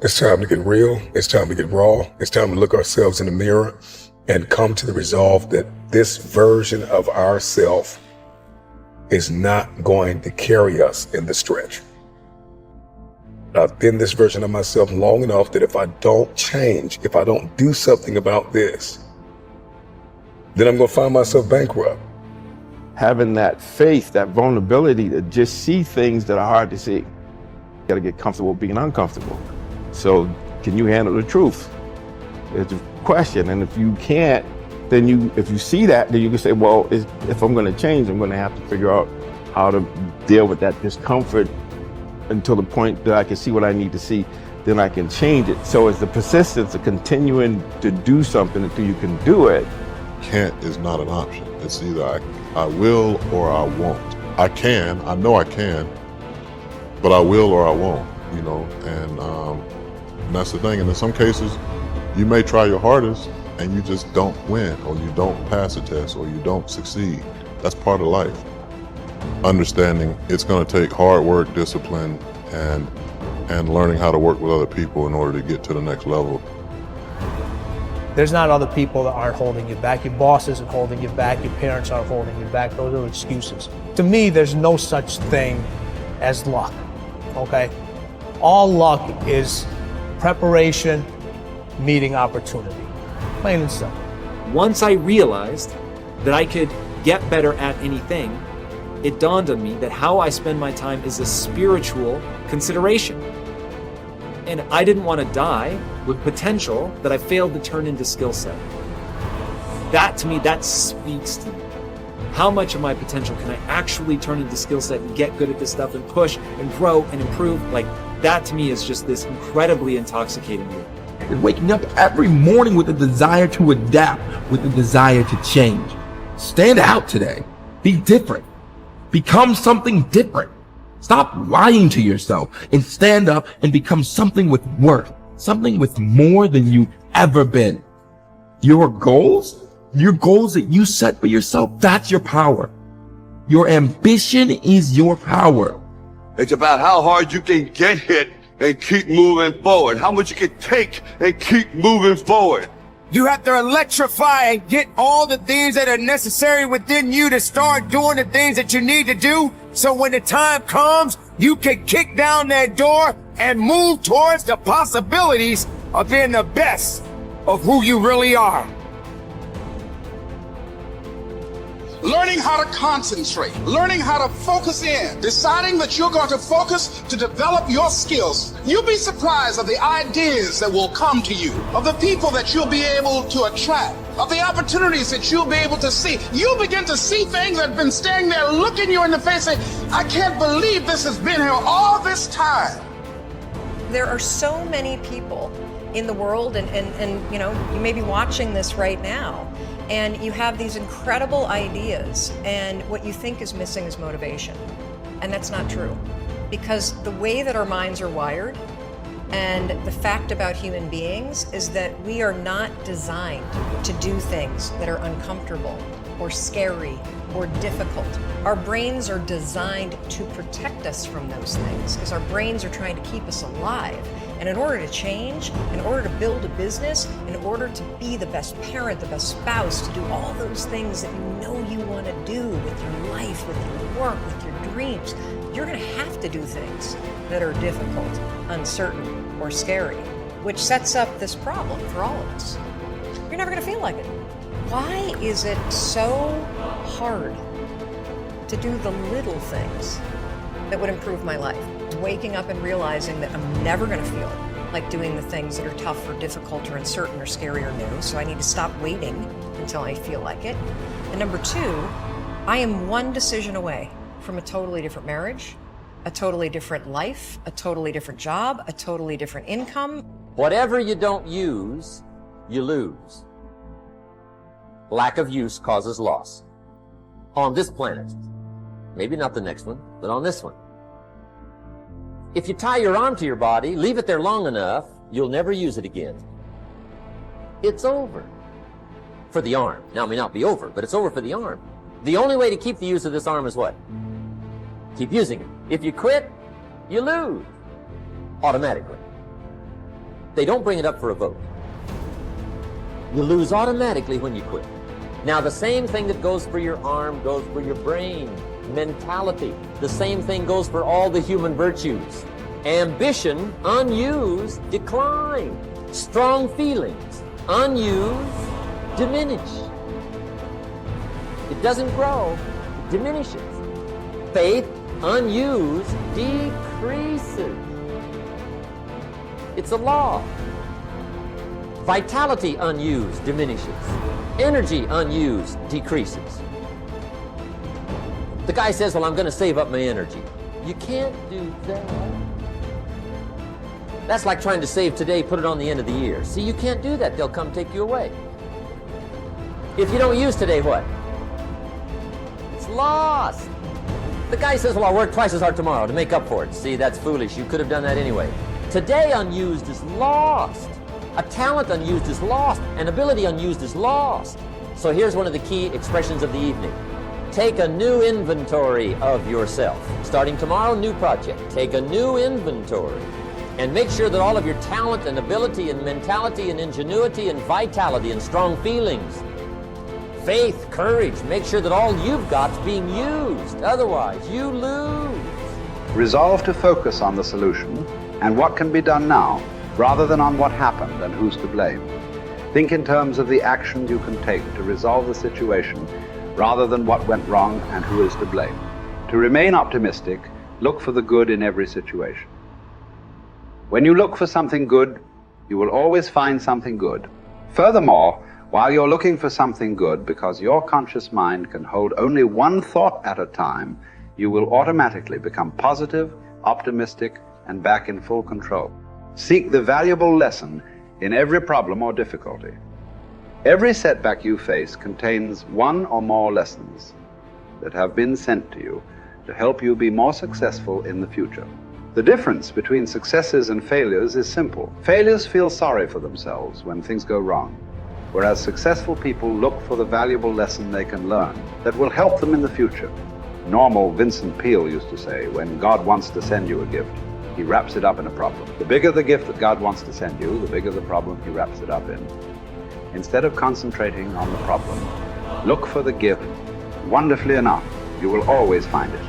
It's time to get real. It's time to get raw. It's time to look ourselves in the mirror and come to the resolve that this version of ourself is not going to carry us in the stretch. I've been this version of myself long enough that if I don't change, if I don't do something about this, then I'm going to find myself bankrupt. Having that faith, that vulnerability to just see things that are hard to see. You got to get comfortable being uncomfortable. So can you handle the truth? It's a question. And if you can't, then if you see that, then you can say, well, if I'm going to change, I'm going to have to figure out how to deal with that discomfort until the point that I can see what I need to see, then I can change it. So it's the persistence of continuing to do something until you can do it. Can't is not an option. It's either I will or I won't. I know I can, but I will or I won't, and that's the thing. And in some cases, you may try your hardest and you just don't win, or you don't pass a test, or you don't succeed. That's part of life. Understanding it's going to take hard work, discipline, and learning how to work with other people in order to get to the next level. There's not other people that aren't holding you back. Your boss isn't holding you back. Your parents aren't holding you back. Those are excuses. To me, there's no such thing as luck, okay? All luck is preparation meeting opportunity, plain and simple. Once I realized that I could get better at anything, it dawned on me that how I spend my time is a spiritual consideration. And I didn't want to die with potential that I failed to turn into skill set. That, to me, that speaks to me. How much of my potential can I actually turn into skill set and get good at this stuff and push and grow and improve? Like, that to me is just this incredibly intoxicating thing. And waking up every morning with a desire to adapt, with a desire to change. Stand out today. Be different. Become something different. Stop lying to yourself and stand up and become something with worth, something with more than you've ever been. Your goals that you set for yourself, that's your power. Your ambition is your power. It's about how hard you can get hit and keep moving forward. How much you can take and keep moving forward. You have to electrify and get all the things that are necessary within you to start doing the things that you need to do. So when the time comes, you can kick down that door and move towards the possibilities of being the best of who you really are. Learning how to concentrate, learning how to focus in, deciding that you're going to focus to develop your skills. You'll be surprised of the ideas that will come to you, of the people that you'll be able to attract, of the opportunities that you'll be able to see. You'll begin to see things that have been standing there looking you in the face saying, I can't believe this has been here all this time. There are so many people in the world and you may be watching this right now, and you have these incredible ideas, and what you think is missing is motivation. And that's not true. Because the way that our minds are wired, and the fact about human beings, is that we are not designed to do things that are uncomfortable or scary or difficult. Our brains are designed to protect us from those things, because our brains are trying to keep us alive. And in order to change, in order to build a business, in order to be the best parent, the best spouse, to do all those things that you know you want to do with your life, with your work, with your dreams, you're going to have to do things that are difficult, uncertain, or scary, which sets up this problem for all of us. You're never going to feel like it. Why is it so hard to do the little things that would improve my life? Waking up and realizing that I'm never going to feel like doing the things that are tough or difficult or uncertain or scary or new, so I need to stop waiting until I feel like it. And number two, I am one decision away from a totally different marriage, a totally different life, a totally different job, a totally different income. Whatever you don't use, you lose. Lack of use causes loss. On this planet. Maybe not the next one, but on this one. If you tie your arm to your body, leave it there long enough, you'll never use it again. It's over. For the arm. Now, it may not be over, but it's over for the arm. The only way to keep the use of this arm is what? Keep using it. If you quit, you lose. Automatically. They don't bring it up for a vote. You lose automatically when you quit. Now, the same thing that goes for your arm goes for your brain, mentality. The same thing goes for all the human virtues. Ambition, unused, decline. Strong feelings, unused, diminish. It doesn't grow, it diminishes. Faith, unused, decreases. It's a law. Vitality, unused, diminishes. Energy, unused, decreases. The guy says, well, I'm going to save up my energy. You can't do that. That's like trying to save today, put it on the end of the year. See, you can't do that. They'll come take you away. If you don't use today, what? It's lost. The guy says, well, I'll work twice as hard tomorrow to make up for it. See, that's foolish. You could have done that anyway. Today unused is lost. A talent unused is lost. An ability unused is lost. So here's one of the key expressions of the evening. Take a new inventory of yourself. Starting tomorrow, new project. Take a new inventory. And make sure that all of your talent and ability and mentality and ingenuity and vitality and strong feelings, faith, courage, make sure that all you've got's being used. Otherwise, you lose. Resolve to focus on the solution and what can be done now, rather than on what happened and who's to blame. Think in terms of the actions you can take to resolve the situation, rather than what went wrong and who is to blame. To remain optimistic, look for the good in every situation. When you look for something good, you will always find something good. Furthermore, while you're looking for something good, because your conscious mind can hold only one thought at a time, you will automatically become positive, optimistic, and back in full control. Seek the valuable lesson in every problem or difficulty. Every setback you face contains one or more lessons that have been sent to you to help you be more successful in the future. The difference between successes and failures is simple. Failures feel sorry for themselves when things go wrong, whereas successful people look for the valuable lesson they can learn that will help them in the future. Normal Vincent Peale used to say, when God wants to send you a gift, he wraps it up in a problem. The bigger the gift that God wants to send you, the bigger the problem he wraps it up in. Instead of concentrating on the problem, look for the gift. Wonderfully enough, you will always find it.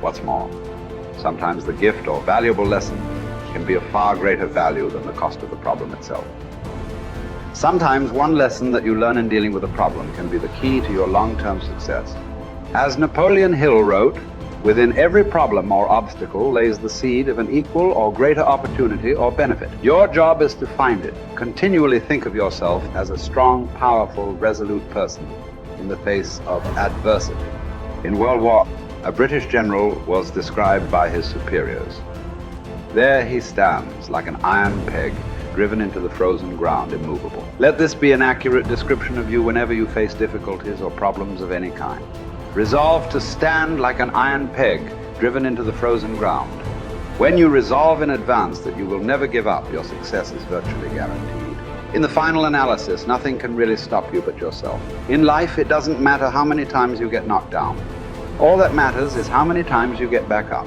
What's more, sometimes the gift or valuable lesson can be of far greater value than the cost of the problem itself. Sometimes one lesson that you learn in dealing with a problem can be the key to your long-term success. As Napoleon Hill wrote, within every problem or obstacle lays the seed of an equal or greater opportunity or benefit. Your job is to find it. Continually think of yourself as a strong, powerful, resolute person in the face of adversity. In World War, a British general was described by his superiors. There he stands like an iron peg driven into the frozen ground, immovable. Let this be an accurate description of you whenever you face difficulties or problems of any kind. Resolve to stand like an iron peg driven into the frozen ground. When you resolve in advance that you will never give up, your success is virtually guaranteed. In the final analysis, nothing can really stop you but yourself. In life, it doesn't matter how many times you get knocked down. All that matters is how many times you get back up.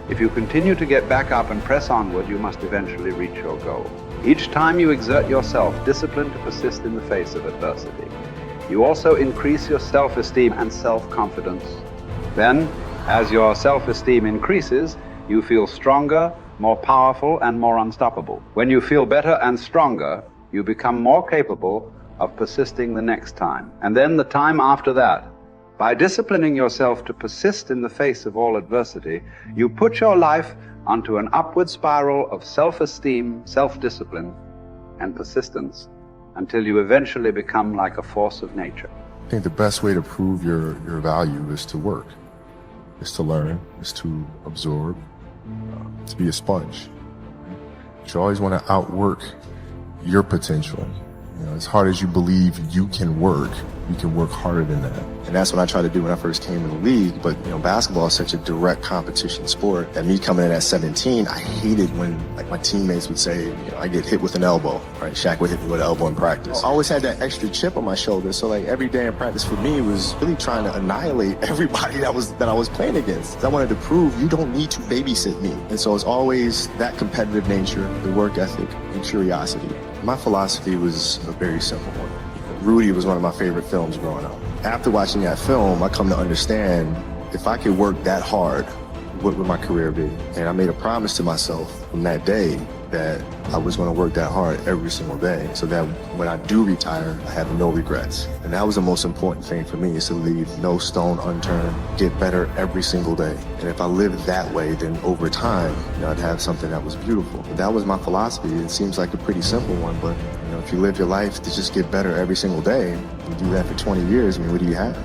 If you continue to get back up and press onward, you must eventually reach your goal. Each time you exert yourself, disciplined to persist in the face of adversity, you also increase your self-esteem and self-confidence. Then, as your self-esteem increases, you feel stronger, more powerful, and more unstoppable. When you feel better and stronger, you become more capable of persisting the next time, and then the time after that. By disciplining yourself to persist in the face of all adversity, you put your life onto an upward spiral of self-esteem, self-discipline, and persistence until you eventually become like a force of nature. I think the best way to prove your value is to work, is to learn, is to absorb, to be a sponge. You always want to outwork your potential. As hard as you believe you can work, you can work harder than that. And that's what I tried to do when I first came in the league. But, you know, basketball is such a direct competition sport that me coming in at 17, I hated when, like, my teammates would say, you know, I get hit with an elbow, right? Shaq would hit me with an elbow in practice. I always had that extra chip on my shoulder. So, like, every day in practice for me was really trying to annihilate everybody that I was playing against. I wanted to prove you don't need to babysit me. And so it's always that competitive nature, the work ethic, and curiosity. My philosophy was a very simple one. Rudy was one of my favorite films growing up. After watching that film, I come to understand if I could work that hard, what would my career be? And I made a promise to myself from that day that I was going to work that hard every single day so that when I do retire, I have no regrets. And that was the most important thing for me, is to leave no stone unturned, get better every single day. And if I lived that way, then over time, you know, I'd have something that was beautiful. But that was my philosophy. It seems like a pretty simple one, but you know, if you live your life to just get better every single day, you do that for 20 years, I mean, what do you have?